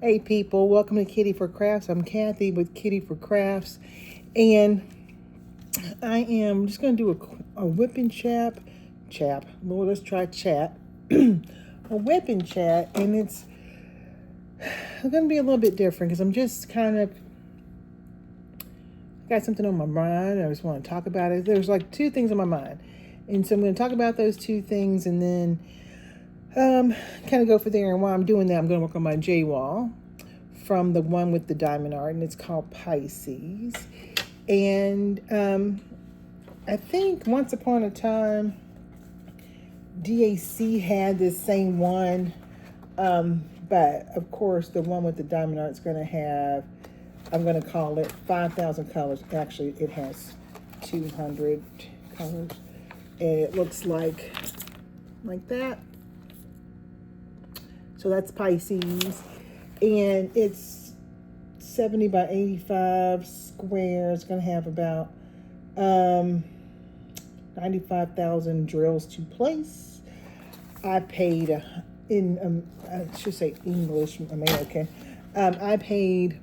Hey people, welcome to Kitty for Crafts. I'm Kathy with Kitty for Crafts, and I am just going to do a whipping chap. Lord, let's try chat. A whipping chat, and it's going to be a little bit different because I'm just kind of got something on my mind. I just want to talk about it. There's like two things on my mind, and so I'm going to talk about those two things, and then kind of go from there. And while I'm doing that, I'm going to work on my J wall from the one with the diamond art, and it's called Pisces. And I think once upon a time, DAC had this same one, but of course, the one with the diamond art is going to have, I'm going to call it 5,000 colors. Actually, it has 200 colors, and it looks like that. So that's Pisces, and it's 70 by 85 square. It's going to have about 95,000 drills to place. I paid I should say English, American. I paid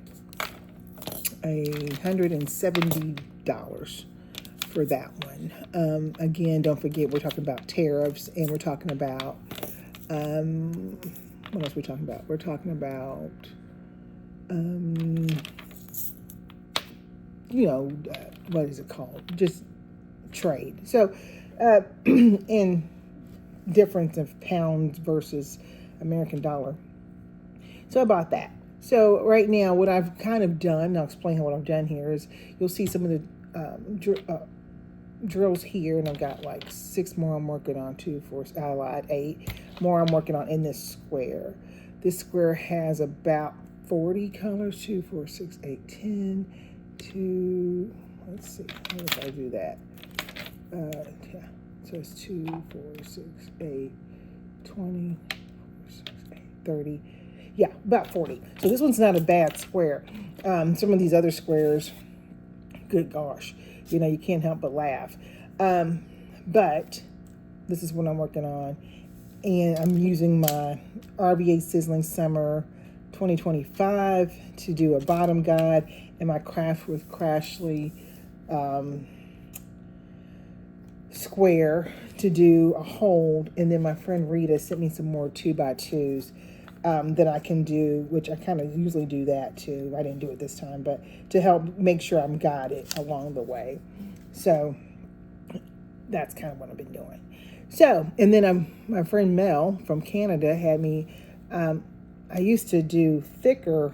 $170 for that one. Again, don't forget we're talking about tariffs, and we're talking about what else are we talking about? We're talking about, what is it called? Just trade. So, in difference of pounds versus American dollar. So I bought that. So right now, what I've kind of done, I'll explain what I've done here, is you'll see some of the drills here, and I've got like 6 more I'm working on, 2, 4, I lied, 8 more I'm working on in this square. This square has about 40 colors, 2, 4, 6, 8, 10, 2, let's see, how did I do that? Yeah, so it's 2, 4, 6, 8, 20, 4, 6, 8, 30, yeah, about 40. So this one's not a bad square. Some of these other squares, good gosh, you can't help but laugh. But this is what I'm working on. And I'm using my RVA Sizzling Summer 2025 to do a bottom guide, and my Craft with Crashly square to do a hold. And then my friend Rita sent me some more 2x2s that I can do, which I kind of usually do that too. I didn't do it this time, but to help make sure I'm guided along the way. So that's kind of what I've been doing. So, and then my friend Mel from Canada had me, I used to do thicker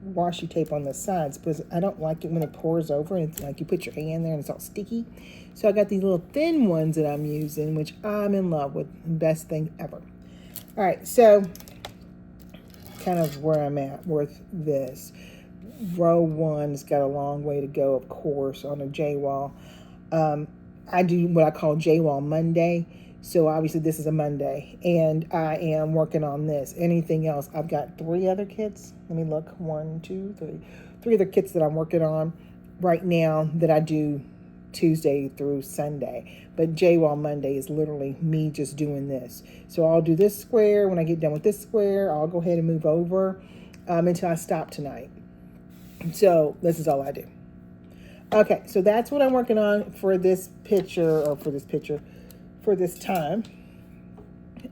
washi tape on the sides because I don't like it when it pours over and it's like you put your hand there and it's all sticky. So I got these little thin ones that I'm using, which I'm in love with. Best thing ever. All right, so kind of where I'm at with this. Row 1's got a long way to go, of course, on a J-wall. I do what I call J-wall Monday. So obviously this is a Monday, and I am working on this. Anything else? I've got 3 other kits. Let me look. 1, 2, 3. 3 other kits that I'm working on right now that I do Tuesday through Sunday. But J-wall Monday is literally me just doing this. So I'll do this square. When I get done with this square, I'll go ahead and move over until I stop tonight. So this is all I do. Okay, so that's what I'm working on for this time.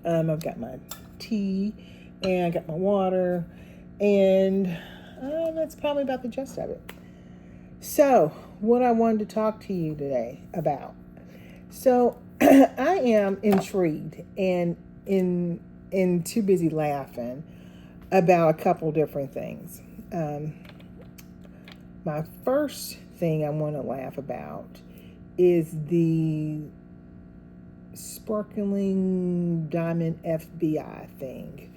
I've got my tea, and I got my water, and that's probably about the gist of it. So, what I wanted to talk to you today about. So, I am intrigued and in too busy laughing about a couple different things. My first thing I want to laugh about is the sparkling diamond FBI thing.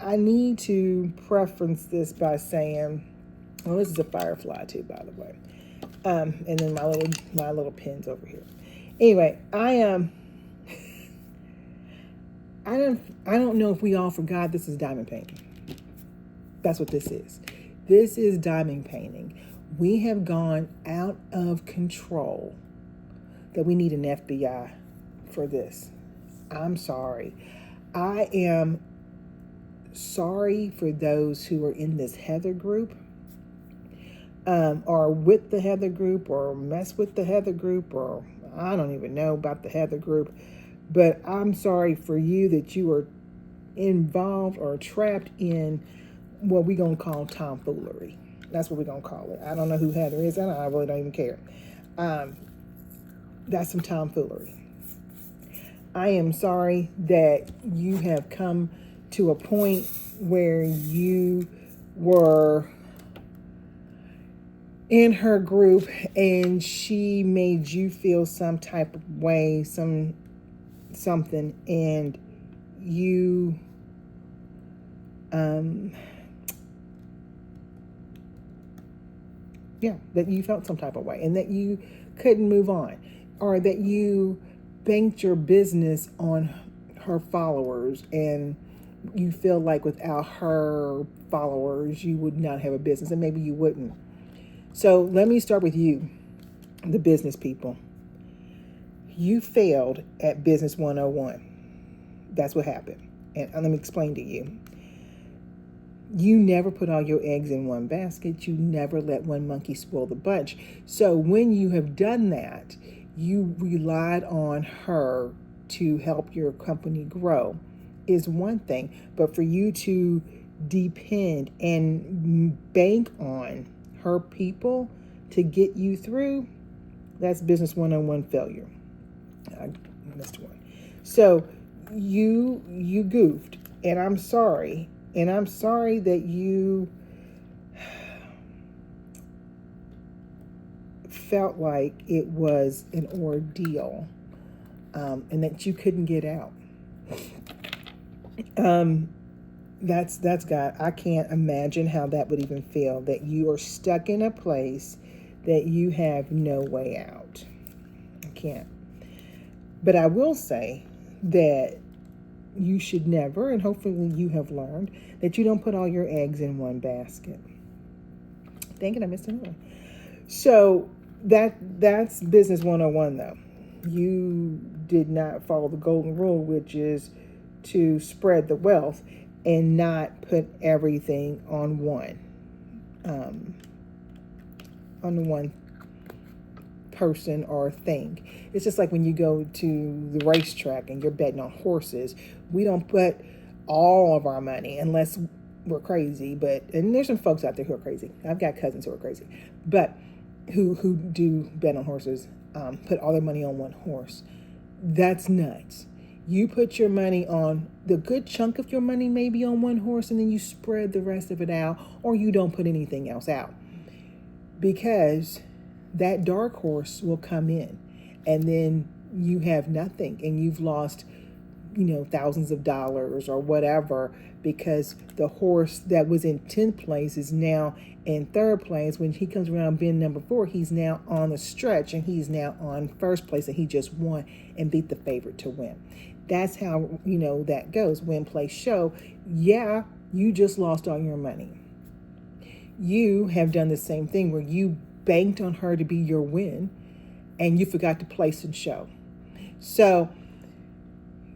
I need to preference this by saying, well, this is a firefly too, by the way. And then my little pins over here. Anyway, I don't know if we all forgot this is diamond painting. That's what this is. This is diamond painting. We have gone out of control that we need an FBI for this. I'm sorry. I am sorry for those who are in this Heather group, or with the Heather group, or mess with the Heather group, or I don't even know about the Heather group. But I'm sorry for you that you are involved or trapped in what we're going to call tomfoolery. That's what we're going to call it. I don't know who Heather is, and I really don't even care. That's some tomfoolery. I am sorry that you have come to a point where you were in her group and she made you feel some type of way, something, and you that you felt some type of way and that you couldn't move on, or that you banked your business on her followers and you feel like without her followers you would not have a business, and maybe you wouldn't. So let me start with you, the business people. You failed at Business 101. That's what happened. And let me explain to you. You never put all your eggs in one basket. You never let one monkey spoil the bunch. So when you have done that, you relied on her to help your company grow is one thing. But for you to depend and bank on her people to get you through, that's Business 101 failure. I missed one. So you goofed, and I'm sorry. And I'm sorry that you felt like it was an ordeal, and that you couldn't get out. That's God. I can't imagine how that would even feel, that you are stuck in a place that you have no way out. I can't. But I will say that you should never, and hopefully you have learned, that you don't put all your eggs in one basket. Dang it, I missed another one. So that's Business 101 though. You did not follow the golden rule, which is to spread the wealth and not put everything on one person or thing. It's just like when you go to the racetrack and you're betting on horses. We don't put all of our money unless we're crazy, and there's some folks out there who are crazy. I've got cousins who are crazy, but who do bet on horses, put all their money on one horse. That's nuts. You put your money on, the good chunk of your money maybe on one horse, and then you spread the rest of it out, or you don't put anything else out. Because that dark horse will come in, and then you have nothing, and you've lost, thousands of dollars or whatever, because the horse that was in 10th place is now in 3rd place. When he comes around bend number 4, he's now on the stretch, and he's now on 1st place, and he just won and beat the favorite to win. That's how, that goes. Win, play, show. Yeah, you just lost all your money. You have done the same thing where you banked on her to be your win, and you forgot to place and show. So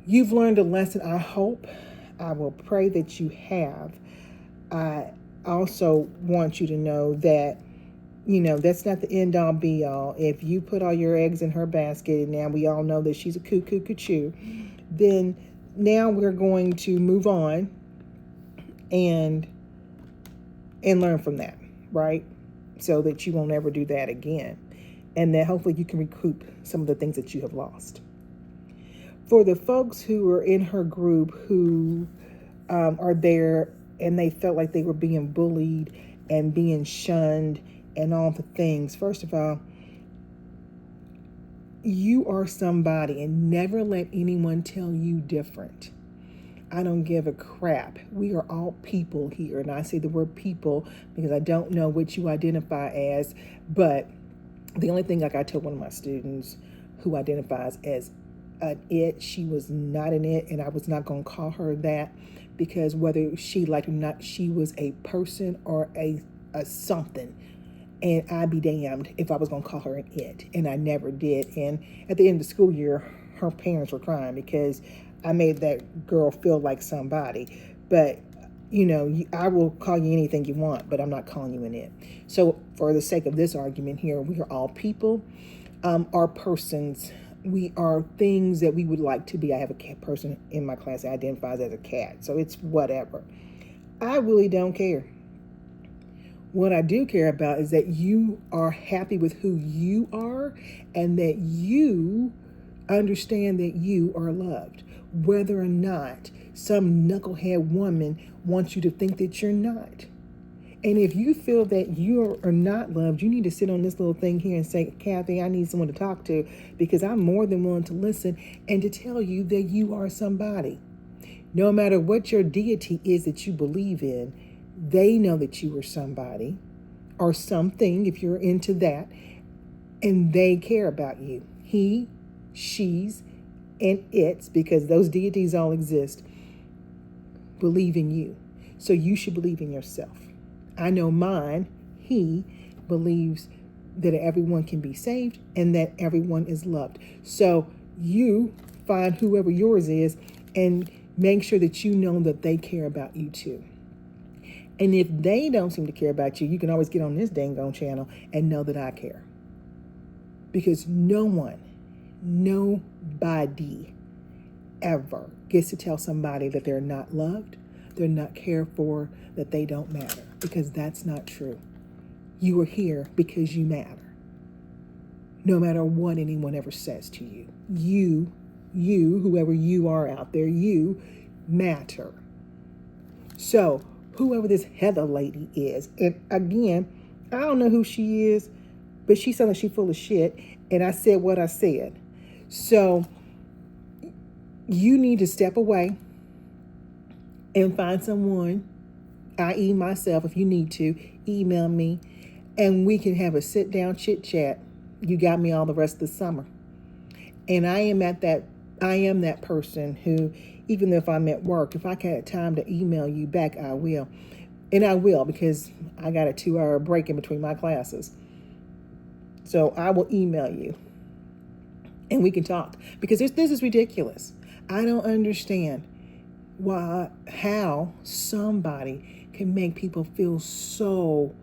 you've learned a lesson. I hope, I will pray that you have. I also want you to know that, that's not the end all be all. If you put all your eggs in her basket, and now we all know that she's a cuckoo, then now we're going to move on and learn from that, right? So that you won't ever do that again. And that hopefully you can recoup some of the things that you have lost. For the folks who are in her group who are there and they felt like they were being bullied and being shunned and all the things, first of all, you are somebody, and never let anyone tell you different. I don't give a crap. We are all people here. And I say the word people because I don't know what you identify as. But the only thing, like I told one of my students who identifies as an it, she was not an it. And I was not going to call her that, because whether she liked it or not, she was a person or a something. And I'd be damned if I was going to call her an it. And I never did. And at the end of the school year, her parents were crying because I made that girl feel like somebody. But, I will call you anything you want, but I'm not calling you an it. So for the sake of this argument here, we are all people, are persons. We are things that we would like to be. I have a cat person in my class that identifies as a cat. So it's whatever. I really don't care. What I do care about is that you are happy with who you are and that you understand that you are loved, whether or not some knucklehead woman wants you to think that you're not. And if you feel that you are not loved, you need to sit on this little thing here and say, Kathy, I need someone to talk to, because I'm more than willing to listen and to tell you that you are somebody. No matter what your deity is that you believe in, they know that you are somebody or something, if you're into that, and they care about you. He, she's, and it's, because those deities all exist, believe in you. So you should believe in yourself. I know mine, he believes that everyone can be saved and that everyone is loved. So you find whoever yours is and make sure that you know that they care about you too. And if they don't seem to care about you, you can always get on this dang on channel and know that I care. Because nobody ever gets to tell somebody that they're not loved, they're not cared for, that they don't matter. Because that's not true. You are here because you matter. No matter what anyone ever says to you. You, whoever you are out there, you matter. So, whoever this Heather lady is, and again, I don't know who she is, but she sounds like she's full of shit, and I said what I said. So, you need to step away and find someone, i.e. myself, if you need to, email me, and we can have a sit-down chit-chat. You got me all the rest of the summer. And I am that person who, even if I'm at work, if I had time to email you back, I will. And I will, because I got a 2-hour break in between my classes. So I will email you and we can talk, because this is ridiculous. I don't understand how somebody can make people feel so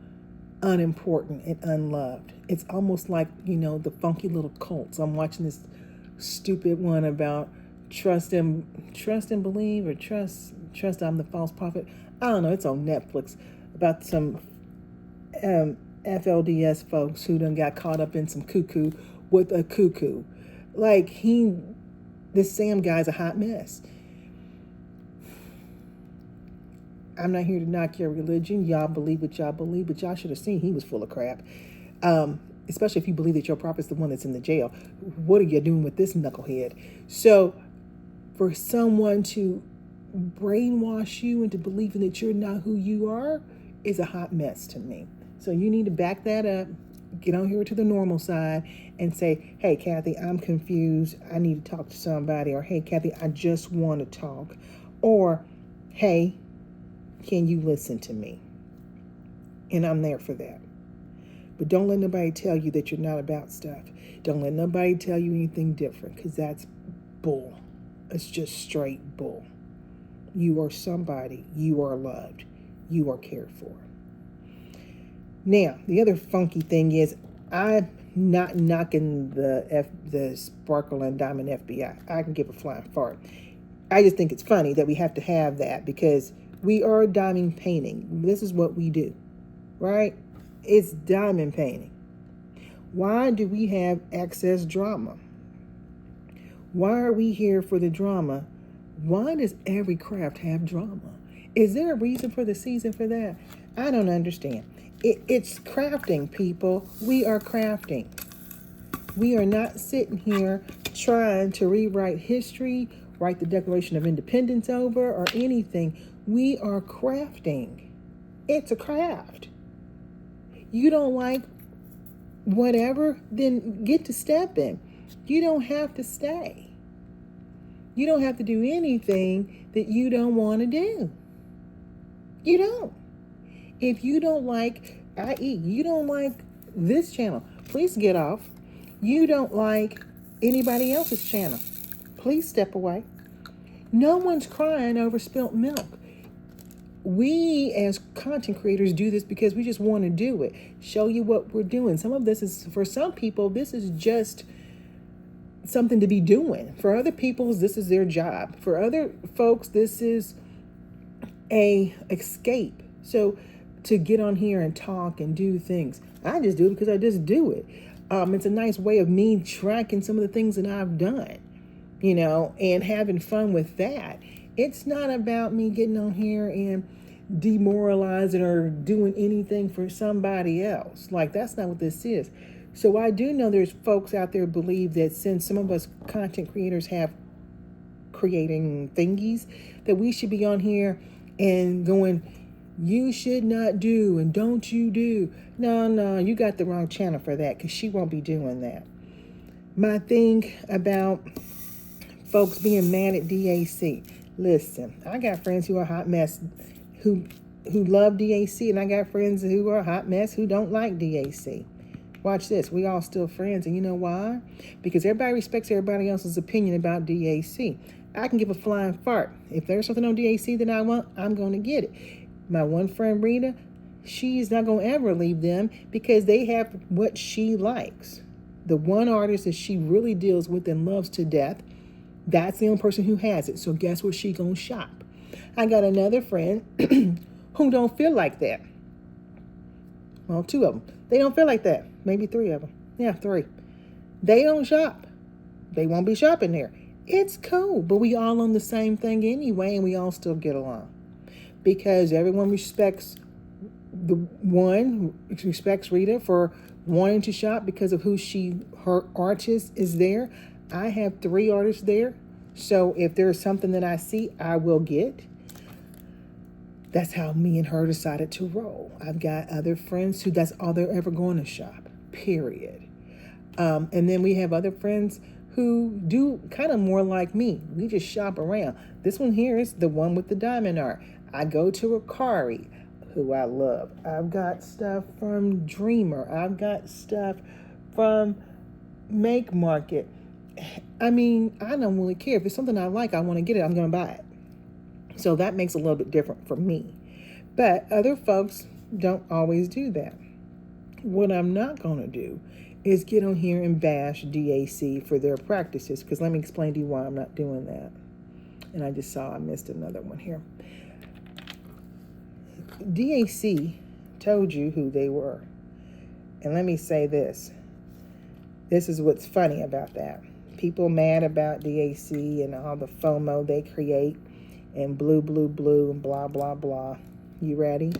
unimportant and unloved. It's almost like, the funky little cults. I'm watching this stupid one about trust and believe, or trust I'm the false prophet. I don't know. It's on Netflix about some FLDS folks who done got caught up in some cuckoo with a cuckoo. Like this Sam guy's a hot mess. I'm not here to knock your religion. Y'all believe what y'all believe, but y'all should have seen he was full of crap. Especially if you believe that your prophet's the one that's in the jail. What are you doing with this knucklehead? So for someone to brainwash you into believing that you're not who you are is a hot mess to me. So you need to back that up, get on here to the normal side and say, hey, Kathy, I'm confused. I need to talk to somebody. Or, hey, Kathy, I just want to talk. Or, hey, can you listen to me? And I'm there for that. But don't let nobody tell you that you're not about stuff. Don't let nobody tell you anything different, because that's bull. It's just straight bull. You are somebody. You are loved. You are cared for. Now, the other funky thing is, I'm not knocking the Sparkle and Diamond FBI. I can give a flying fart. I just think it's funny that we have to have that, because we are diamond painting. This is what we do, right? It's diamond painting. Why do we have excess drama? Why are we here for the drama? Why does every craft have drama? Is there a reason for the season for that? I don't understand. It's crafting, people. We are crafting. We are not sitting here trying to rewrite history, write the Declaration of Independence over, or anything. We are crafting. It's a craft. You don't like whatever, then get to stepping. You don't have to stay. You don't have to do anything that you don't want to do. You don't. If you don't like, i.e., you don't like this channel, please get off. You don't like anybody else's channel, please step away. No one's crying over spilt milk. We as content creators do this because we just want to do it. Show you what we're doing. Some of this is, for some people, this is just something to be doing. For other people, this is their job. For other folks, this is a escape. So to get on here and talk and do things, I just do it because I just do it. It's a nice way of me tracking some of the things that I've done, and having fun with that. It's not about me getting on here and demoralizing or doing anything for somebody else. Like, that's not what this is. So I do know there's folks out there who believe that since some of us content creators have creating thingies, that we should be on here and going, you should not do and don't you do. No, you got the wrong channel for that, because she won't be doing that. My thing about folks being mad at DAC. Listen, I got friends who are a hot mess who love DAC, and I got friends who are a hot mess who don't like DAC. Watch this. We all still friends, and you know why? Because everybody respects everybody else's opinion about DAC. I can give a flying fart. If there's something on DAC that I want, I'm going to get it. My one friend, Rita, she's not going to ever leave them because they have what she likes. The one artist that she really deals with and loves to death, that's the only person who has it. So guess where she gonna shop? I got another friend who don't feel like that. Well, two of them. They don't feel like that. Maybe three of them. Yeah, three. They don't shop. They won't be shopping there. It's cool, but we all on the same thing anyway, and we all still get along. Because everyone respects the one, respects Rita for wanting to shop because of who her artist is there. I have 3 artists there. So if there's something that I see, I will get. That's how me and her decided to roll. I've got other friends who that's all they're ever going to shop, period. And then we have other friends who do kind of more like me. We just shop around. This one here is the one with the diamond art. I go to Akari, who I love. I've got stuff from Dreamer. I've got stuff from Make Market. I mean, I don't really care. If it's something I like, I want to get it, I'm going to buy it. So that makes it a little bit different for me. But other folks don't always do that. What I'm not going to do is get on here and bash DAC for their practices, because let me explain to you why I'm not doing that. And I just saw I missed another one here. DAC told you who they were. And let me say this. This is what's funny about that. People mad about DAC and all the FOMO they create and blue, and blah, blah, blah. You ready?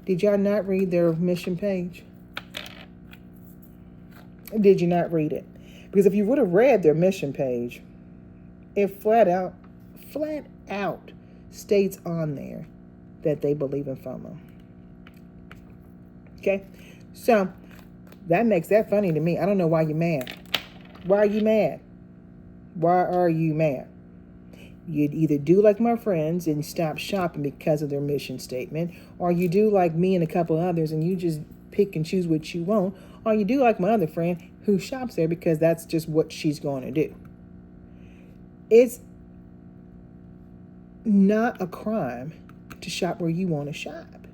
Did y'all not read their mission page? Did you not read it? Because if you would have read their mission page, it flat out states on there that they believe in FOMO. Okay? So that makes that funny to me. I don't know why you're mad. Why are you mad? Why are you mad? You'd either do like my friends and stop shopping because of their mission statement, or you do like me and a couple others and you just pick and choose what you want, or you do like my other friend who shops there because that's just what she's going to do. It's not a crime to shop where you want to shop.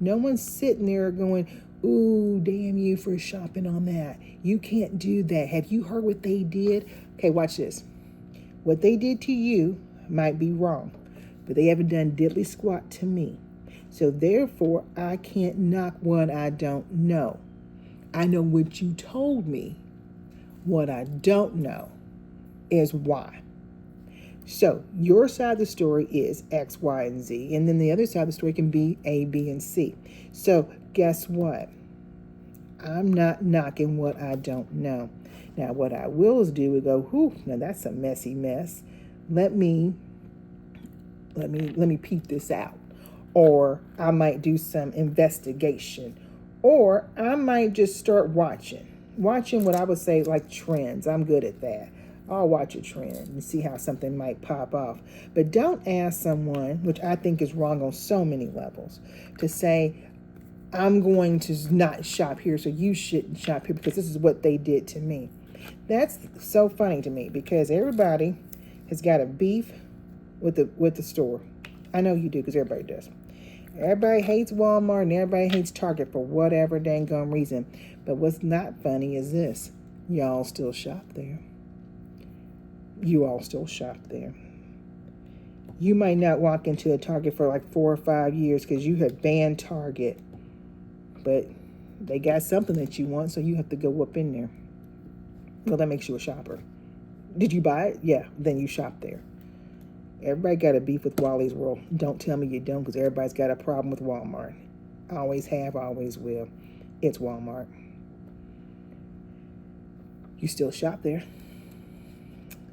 No one's sitting there going, ooh, damn you for shopping on that. You can't do that. Have you heard what they did? Okay, watch this. What they did to you might be wrong, but they haven't done diddly squat to me. So therefore, I can't knock what I don't know. I know what you told me. What I don't know is why. So your side of the story is X, Y, and Z. And then the other side of the story can be A, B, and C. So guess what? I'm not knocking what I don't know. Now, what I will is do is go, whew, now that's a messy mess. Let me peep this out. Or I might do some investigation. Or I might just start watching what I would say like trends. I'm good at that. I'll watch a trend and see how something might pop off. But don't ask someone, which I think is wrong on so many levels, to say, I'm going to not shop here, so you shouldn't shop here because this is what they did to me. That's so funny to me because everybody has got a beef with the store. I know you do because everybody does. Everybody hates Walmart and everybody hates Target for whatever dang gum reason. But what's not funny is this. Y'all still shop there. You all still shop there. You might not walk into a Target for like 4 or 5 years because you have banned Target. But they got something that you want, so you have to go up in there. Well, that makes you a shopper. Did you buy it? Yeah, then you shop there. Everybody got a beef with Wally's World. Don't tell me you don't, because everybody's got a problem with Walmart. Always have, always will. It's Walmart. You still shop there.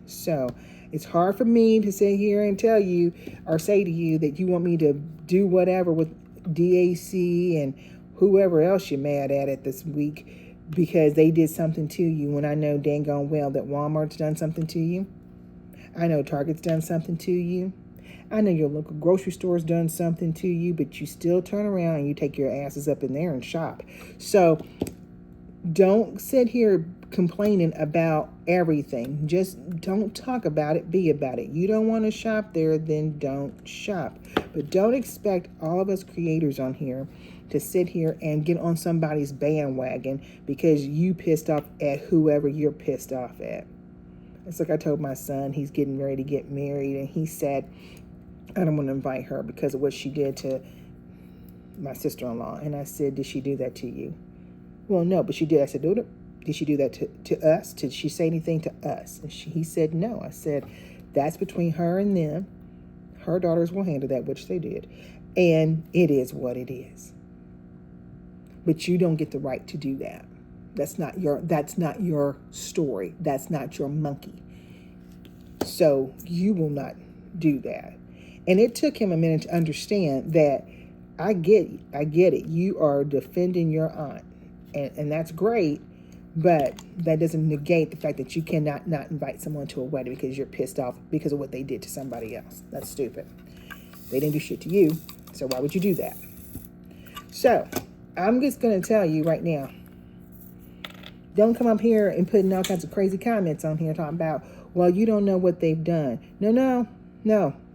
So it's hard for me to sit here and tell you or say to you that you want me to do whatever with DAC and whoever else you're mad at this week because they did something to you when I know dang gone well that Walmart's done something to you. I know Target's done something to you. I know your local grocery store's done something to you, but you still turn around and you take your asses up in there and shop. So don't sit here complaining about everything. Just don't talk about it, be about it. You don't want to shop there, then don't shop. But don't expect all of us creators on here to sit here and get on somebody's bandwagon because you pissed off at whoever you're pissed off at. It's like I told my son, he's getting ready to get married, and he said, I don't want to invite her because of what she did to my sister-in-law. And I said, did she do that to you? Well, no, but she did. I said, did she do that to us? Did she say anything to us? And he said, no. I said, that's between her and them. Her daughters will handle that, which they did. And it is what it is. But you don't get the right to do that. That's not your story. That's not your monkey. So you will not do that. And it took him a minute to understand that I get it. You are defending your aunt. And that's great, but that doesn't negate the fact that you cannot not invite someone to a wedding because you're pissed off because of what they did to somebody else. That's stupid. They didn't do shit to you, so why would you do that? So I'm just going to tell you right now, don't come up here and putting all kinds of crazy comments on here talking about, well, you don't know what they've done. No.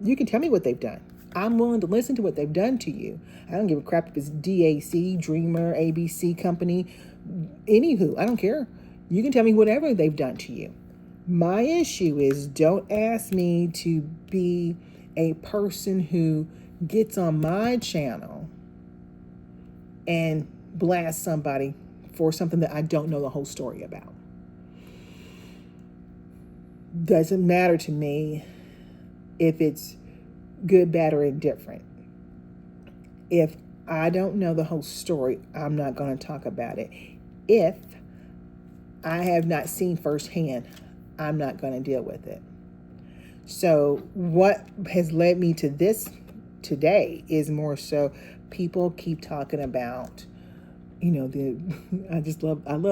You can tell me what they've done. I'm willing to listen to what they've done to you. I don't give a crap if it's DAC, Dreamer, ABC Company, anywho. I don't care. You can tell me whatever they've done to you. My issue is don't ask me to be a person who gets on my channel and blast somebody for something that I don't know the whole story about. Doesn't matter to me if it's good, bad, or indifferent. If I don't know the whole story, I'm not going to talk about it. If I have not seen firsthand, I'm not going to deal with it. So what has led me to this today is more so people keep talking about, I love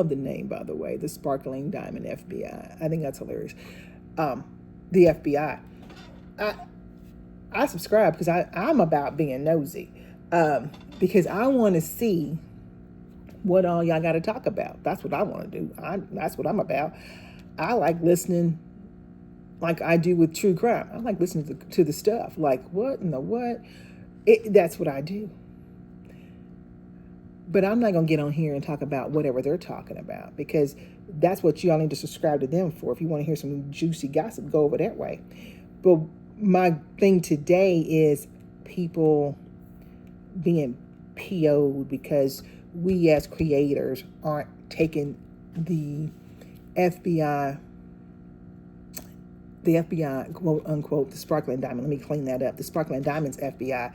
the name, by the way, the Sparkling Diamond FBI. I think that's hilarious. The FBI. I subscribe because I'm about being nosy. Because I want to see what all y'all got to talk about. That's what I want to do. That's what I'm about. I like listening like I do with true crime. I like listening to the stuff. Like, what in the what? That's what I do. But I'm not going to get on here and talk about whatever they're talking about because that's what y'all need to subscribe to them for. If you want to hear some juicy gossip, go over that way. But my thing today is people being PO'd because we as creators aren't taking the FBI, quote unquote, the Sparkling Diamond. Let me clean that up. The Sparkling Diamond's FBI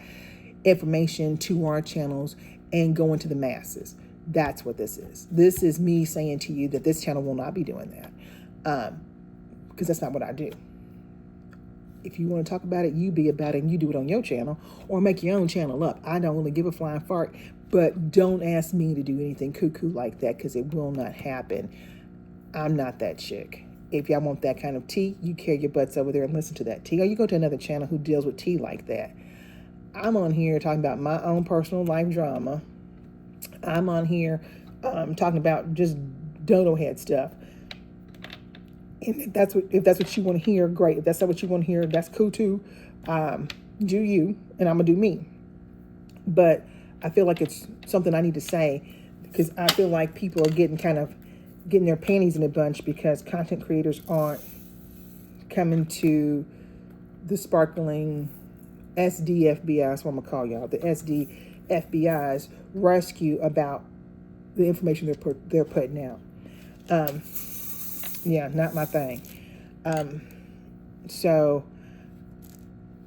information to our channels and going to the masses. That's what this is. This is me saying to you that this channel will not be doing that. Because that's not what I do. If you want to talk about it, you be about it and you do it on your channel or make your own channel up. I don't really give a flying fart, but don't ask me to do anything cuckoo like that because it will not happen. I'm not that chick. If y'all want that kind of tea, you carry your butts over there and listen to that tea. Or you go to another channel who deals with tea like that. I'm on here talking about my own personal life drama. I'm on here talking about just dodo head stuff. And if that's what you want to hear, great. If that's not what you want to hear, that's cool too. Do you, and I'm going to do me. But I feel like it's something I need to say because I feel like people are getting their panties in a bunch because content creators aren't coming to the sparkling SDFBI, that's what I'm going to call y'all, the SDFBI's rescue about the information they're putting out. Yeah, not my thing. So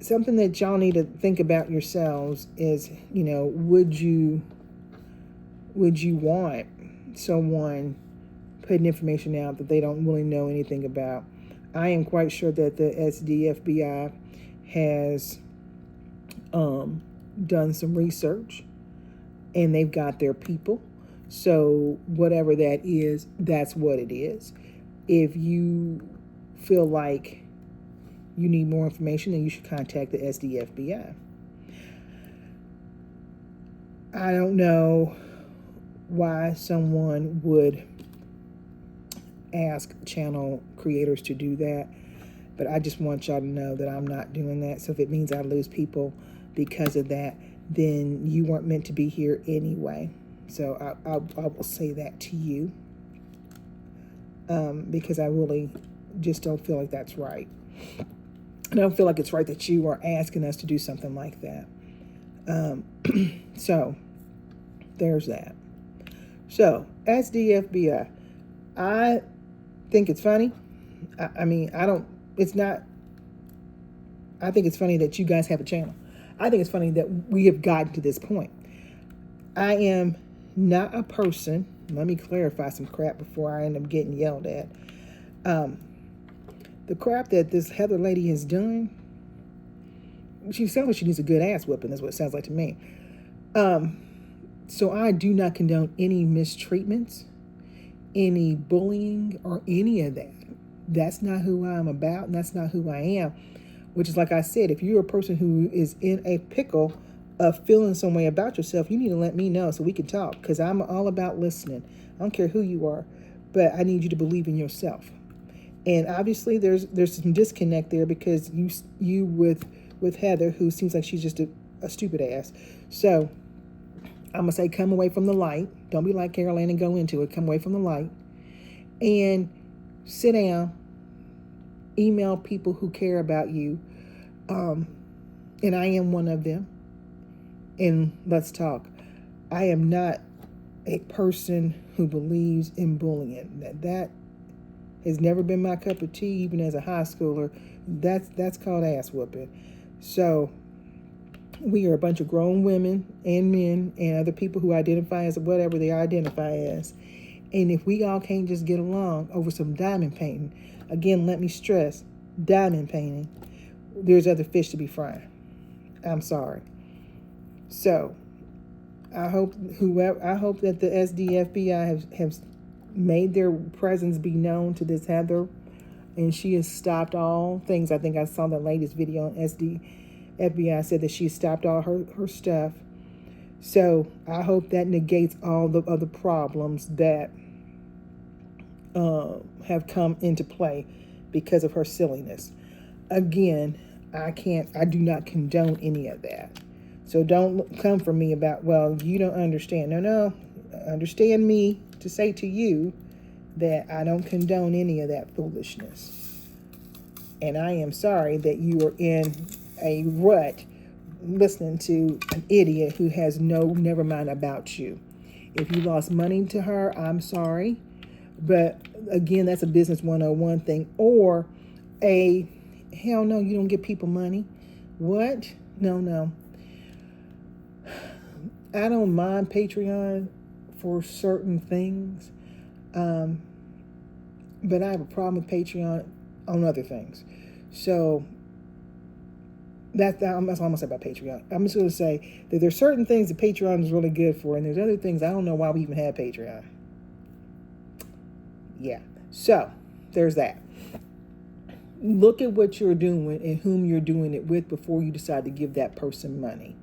something that y'all need to think about yourselves is, would you want someone putting information out that they don't really know anything about? I am quite sure that the SDFBI has done some research and they've got their people. So whatever that is, that's what it is. If you feel like you need more information, then you should contact the SDFBI. I don't know why someone would ask channel creators to do that, but I just want y'all to know that I'm not doing that. So if it means I lose people because of that, then you weren't meant to be here anyway. So I will say that to you because I really just don't feel like that's right. I don't feel like it's right that you are asking us to do something like that. So there's that. So SDFBI, I think it's funny. I think it's funny that you guys have a channel. I think it's funny that we have gotten to this point. I am not a person. Let me clarify some crap before I end up getting yelled at. The crap that this Heather lady has done, she sounds like she needs a good ass whipping. That's what it sounds like to me. So I do not condone any mistreatments, any bullying, or any of that. That's not who I'm about, and that's not who I am. Which is, like I said, if you're a person who is in a pickle of feeling some way about yourself, you need to let me know so we can talk, because I'm all about listening. I don't care who you are, but I need you to believe in yourself. And obviously there's some disconnect there because you with Heather, who seems like she's just a stupid ass. So I'm going to say come away from the light. Don't be like Carol Ann and go into it. Come away from the light and sit down, email people who care about you. And I am one of them. And let's talk. I am not a person who believes in bullying. That has never been my cup of tea, even as a high schooler. That's called ass whooping. So we are a bunch of grown women and men and other people who identify as whatever they identify as. And if we all can't just get along over some diamond painting, again, let me stress, diamond painting, there's other fish to be fried. I'm sorry. So I hope that the SDFBI have made their presence be known to this Heather, and she has stopped all things. I think I saw the latest video on SDFBI said that she stopped all her stuff. So I hope that negates all the other problems that have come into play because of her silliness. Again, I do not condone any of that. So don't come for me about, well, you don't understand. No, understand me to say to you that I don't condone any of that foolishness. And I am sorry that you are in a rut listening to an idiot who has never mind about you. If you lost money to her, I'm sorry. But again, that's a business 101 thing. Or hell no, you don't give people money. What? No. I don't mind Patreon for certain things. But I have a problem with Patreon on other things. So that's all I'm going to say about Patreon. I'm just going to say that there's certain things that Patreon is really good for, and there's other things I don't know why we even have Patreon. Yeah. So there's that. Look at what you're doing and whom you're doing it with before you decide to give that person money.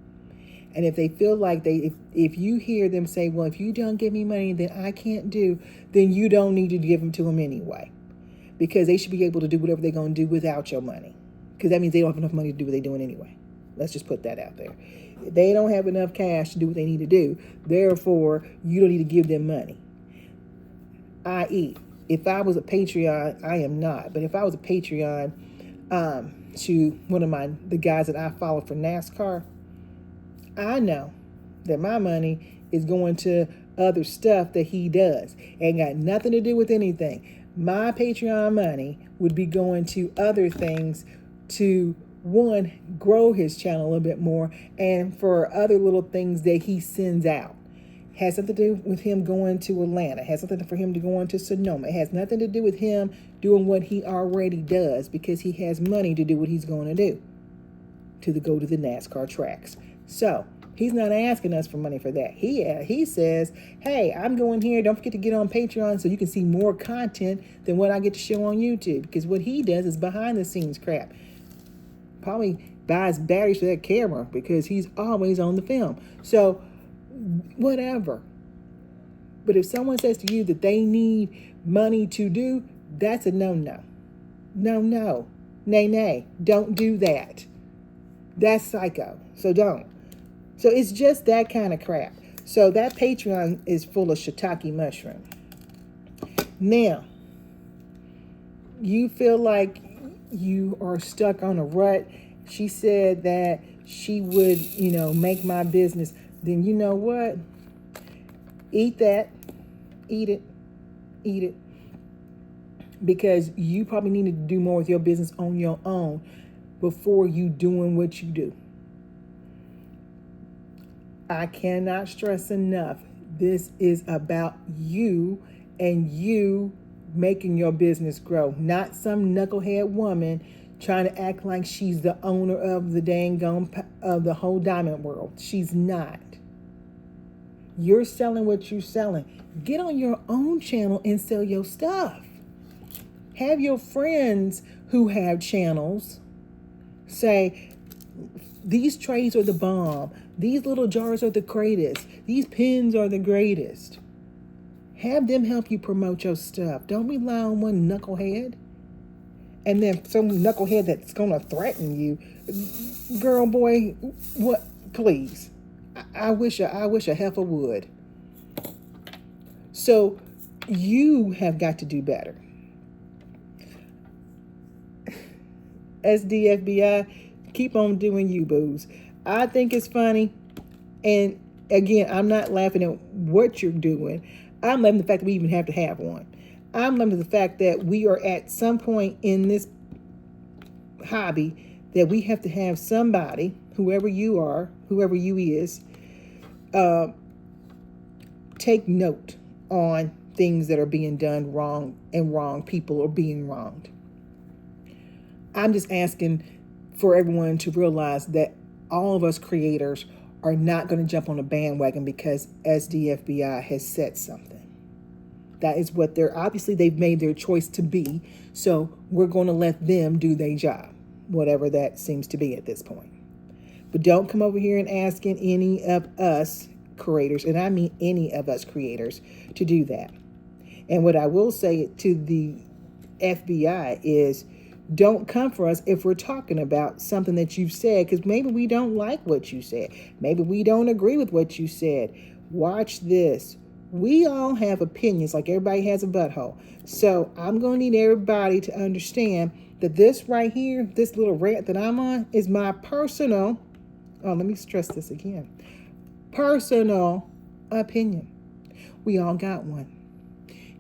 And if they feel like if you hear them say, well, if you don't give me money, then I can't do, then you don't need to give them to them anyway. Because they should be able to do whatever they're going to do without your money. because that means they don't have enough money to do what they're doing anyway. Let's just put that out there. They don't have enough cash to do what they need to do. Therefore, you don't need to give them money. I.e., if I was a Patreon, I am not, but if I was a Patreon to one of the guys that I follow for NASCAR, I know that my money is going to other stuff that he does. Ain't got nothing to do with anything. My Patreon money would be going to other things to, one, grow his channel a little bit more, and for other little things that he sends out. Has something to do with him going to Atlanta. Has something for him to go into Sonoma. It has nothing to do with him doing what he already does, because he has money to do what he's going to do, to go to the NASCAR tracks. So he's not asking us for money for that. He says, hey, I'm going here. Don't forget to get on Patreon so you can see more content than what I get to show on YouTube. Because what he does is behind the scenes crap. Probably buys batteries for that camera because he's always on the film. So whatever. But if someone says to you that they need money to do, that's a no-no. No. Nay. Don't do that. That's psycho. So don't. So it's just that kind of crap. So that Patreon is full of shiitake mushroom. Now, you feel like you are stuck on a rut. She said that she would, make my business. Then you know what? Eat that. Eat it. Because you probably need to do more with your business on your own before you doing what you do. I cannot stress enough. This is about you and you making your business grow. Not some knucklehead woman trying to act like she's the owner of the whole diamond world. She's not. You're selling what you're selling. Get on your own channel and sell your stuff. Have your friends who have channels say, these trays are the bomb. These little jars are the greatest. These pens are the greatest. Have them help you promote your stuff. Don't rely on one knucklehead. And then some knucklehead that's going to threaten you. Girl, boy, what? Please. I wish a heifer would. So you have got to do better. SDFBI, keep on doing you, boos. I think it's funny. And again, I'm not laughing at what you're doing. I'm laughing at the fact that we even have to have one. I'm laughing at the fact that we are at some point in this hobby that we have to have somebody, whoever you are, whoever you is, take note on things that are being done wrong and wrong people are being wronged. I'm just asking for everyone to realize that all of us creators are not going to jump on a bandwagon because SDFBI has said something. That is what they've made their choice to be. So we're going to let them do their job, whatever that seems to be at this point. But don't come over here and asking any of us creators, and I mean any of us creators, to do that. And what I will say to the FBI is, don't come for us if we're talking about something that you've said, because maybe we don't like what you said. Maybe we don't agree with what you said. Watch this. We all have opinions, like everybody has a butthole. So I'm going to need everybody to understand that this right here, this little rant that I'm on, is my personal, let me stress this again, personal opinion. We all got one.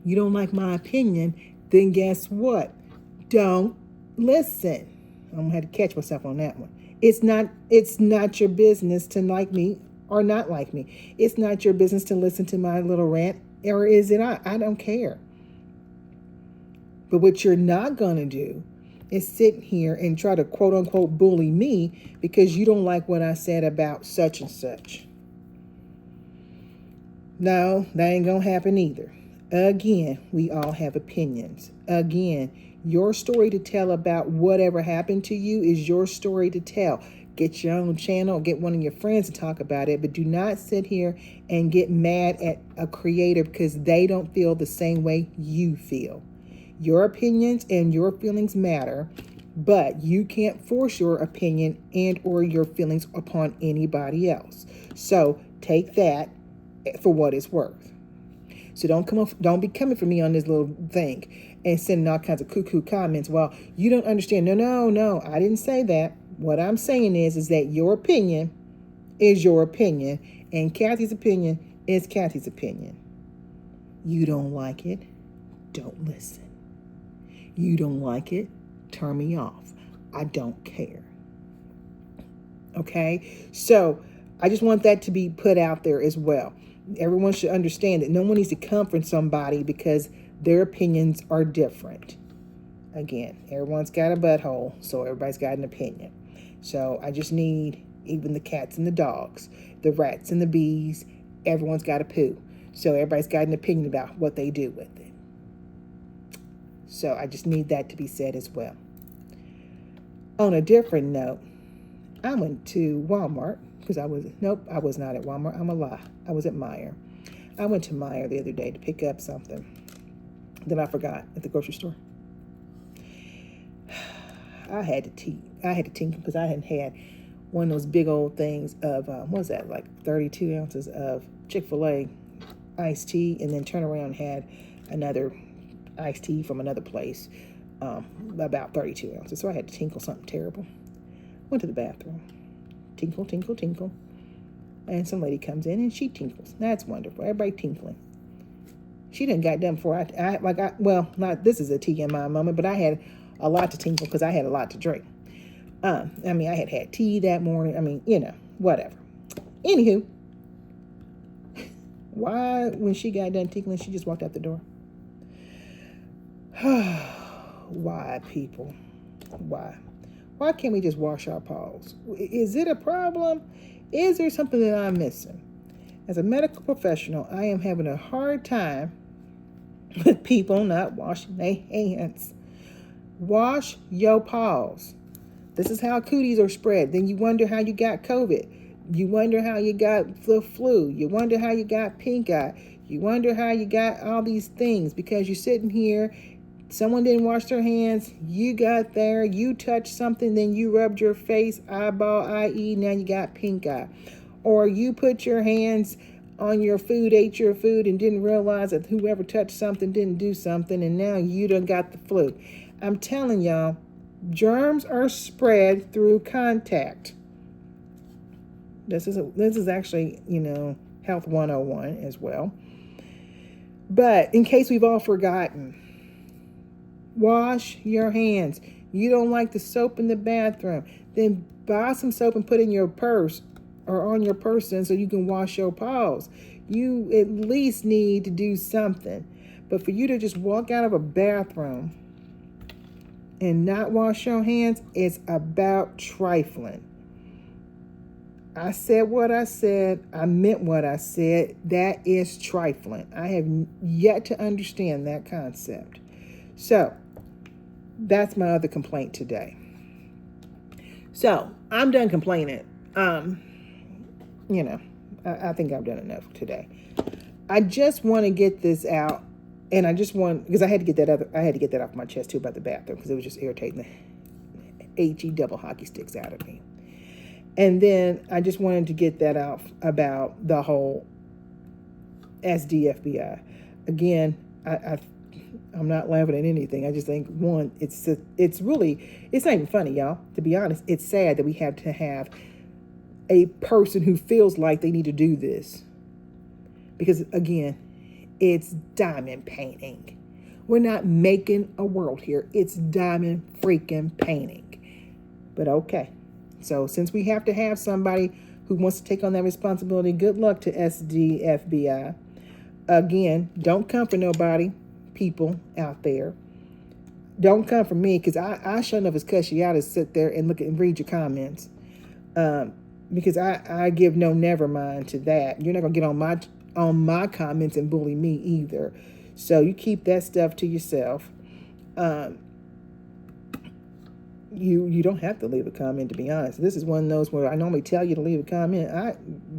You don't like my opinion, then guess what? Don't listen. I'm going to have to catch myself on that one. It's not your business to like me or not like me. It's not your business to listen to my little rant, or is it? I don't care. But what you're not going to do is sit here and try to quote unquote bully me because you don't like what I said about such and such. No, that ain't going to happen either. Again, we all have opinions. Again, your story to tell about whatever happened to you is your story to tell. Get your own channel, get one of your friends to talk about it, but do not sit here and get mad at a creator because they don't feel the same way you feel. Your opinions and your feelings matter, but you can't force your opinion and or your feelings upon anybody else. So take that for what it's worth. So don't be coming for me on this little thing and sending all kinds of cuckoo comments. Well, you don't understand. No, I didn't say that. What I'm saying is that your opinion is your opinion, and Kathy's opinion is Kathy's opinion. You don't like it, don't listen. You don't like it, turn me off. I don't care. Okay? So I just want that to be put out there as well. Everyone should understand that no one needs to comfort somebody because their opinions are different. Again, everyone's got a butthole, so everybody's got an opinion. So I just need even the cats and the dogs, the rats and the bees, everyone's got a poo. So everybody's got an opinion about what they do with it. So I just need that to be said as well. On a different note, I went to Walmart because I was not at Walmart. I'm a lie. I was at Meijer. I went to Meijer the other day to pick up something that I forgot at the grocery store. I had to tinkle because I hadn't had one of those big old things of, what was that, like 32 ounces of Chick-fil-A iced tea, and then turn around and had another iced tea from another place, about 32 ounces. So I had to tinkle something terrible. Went to the bathroom. Tinkle, tinkle, tinkle. And some lady comes in and she tinkles. That's wonderful. Everybody tinkling. She done got done before not this is a TMI moment, but I had a lot to tinkle because I had a lot to drink. I had tea that morning. Whatever. Anywho, why, when she got done tinkling, she just walked out the door? Why, people? Why? Why can't we just wash our paws? Is it a problem? Is there something that I'm missing? As a medical professional, I am having a hard time with people not washing their hands. Wash your paws. This is how cooties are spread. Then you wonder how you got COVID. You wonder how you got the flu. You wonder how you got pink eye. You wonder how you got all these things because you're sitting here. Someone didn't wash their hands. You got there. You touched something. Then you rubbed your face, eyeball, i.e. now you got pink eye. Or you put your hands on your food, ate your food, and didn't realize that whoever touched something didn't do something, and now you done got the flu. I'm telling y'all, germs are spread through contact. This is actually, Health 101 as well. But in case we've all forgotten, wash your hands. You don't like the soap in the bathroom, then buy some soap and put in your purse or on your person so you can wash your paws. You at least need to do something. But for you to just walk out of a bathroom and not wash your hands is about trifling. I said what I said. I meant what I said. That is trifling. I have yet to understand that concept. So that's my other complaint today. So I'm done complaining. I think I've done enough today. I just want to get this out, and because I had to get that off my chest too about the bathroom because it was just irritating the HE double hockey sticks out of me. And then I just wanted to get that out about the whole SDFBI. Again, I'm not laughing at anything. I just think, one, it's not even funny, y'all. To be honest, it's sad that we have to have a person who feels like they need to do this. Because, again, it's diamond painting. We're not making a world here. It's diamond freaking painting. But okay. So since we have to have somebody who wants to take on that responsibility, good luck to SDFBI. Again, don't come for nobody, people out there. Don't come for me, because I sure enough is cuss you out to sit there and look and read your comments. Because I give no never mind to that. You're not gonna get on my comments and bully me either. So you keep that stuff to yourself. You don't have to leave a comment, to be honest. This is one of those where I normally tell you to leave a comment.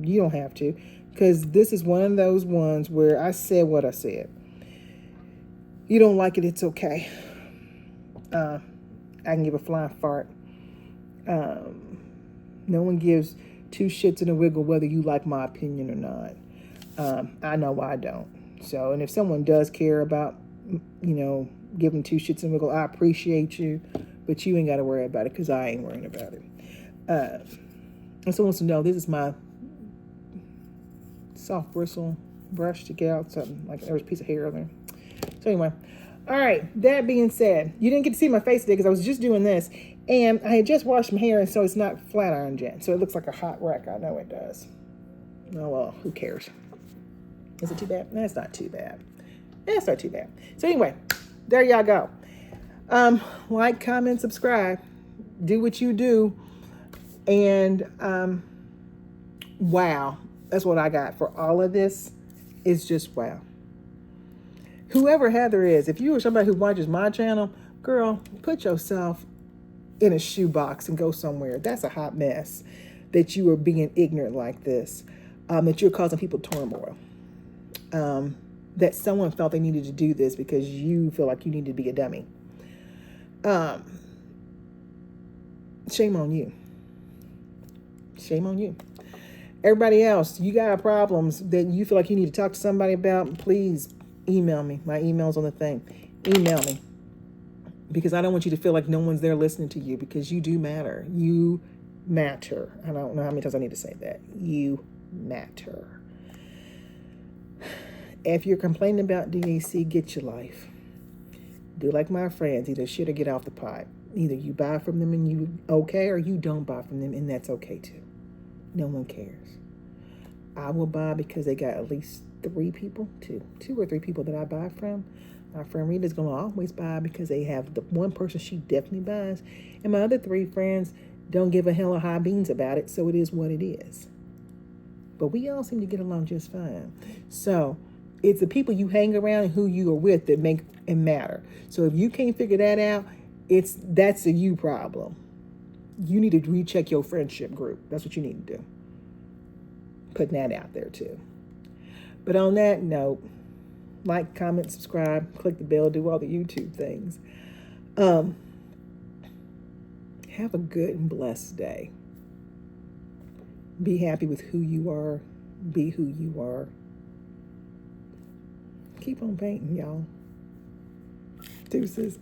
You don't have to, because this is one of those ones where I said what I said. You don't like it, it's okay. I can give a flying fart. No one gives two shits and a wiggle whether you like my opinion or not. I know I don't. So, and if someone does care about, giving two shits and a wiggle, I appreciate you, but you ain't got to worry about it because I ain't worrying about it. And someone wants to know, this is my soft bristle brush to get out something, like there was a piece of hair there. So anyway, all right, that being said, you didn't get to see my face today because I was just doing this, and I had just washed my hair, and so it's not flat ironed yet, so it looks like a hot wreck. I know it does. Oh well, who cares? Is it too bad? No, it's not too bad. It's not too bad. So anyway, there y'all go. Like, comment, subscribe, do what you do, and wow, that's what I got for all of this. Is just wow. Whoever Heather is, if you are somebody who watches my channel, girl, put yourself in a shoebox and go somewhere. That's a hot mess that you are being ignorant like this, that you're causing people turmoil. That someone felt they needed to do this because you feel like you need to be a dummy. Shame on you. Shame on you. Everybody else, you got problems that you feel like you need to talk to somebody about, please email me. My email's on the thing. Email me. Because I don't want you to feel like no one's there listening to you, because you do matter. You matter. I don't know how many times I need to say that. You matter. If you're complaining about DAC, get your life. Do like my friends. Either shit or get off the pot. Either you buy from them and you okay, or you don't buy from them, and that's okay too. No one cares. I will buy because they got at least two or three people that I buy from. My friend Rita's going to always buy because they have the one person she definitely buys. And my other three friends don't give a hell of high beans about it, so it is what it is. But we all seem to get along just fine. So it's the people you hang around and who you are with that make it matter. So if you can't figure that out, that's a you problem. You need to recheck your friendship group. That's what you need to do. Putting that out there too. But on that note, like, comment, subscribe, click the bell, do all the YouTube things. Have a good and blessed day. Be happy with who you are. Be who you are. Keep on painting, y'all. Deuces.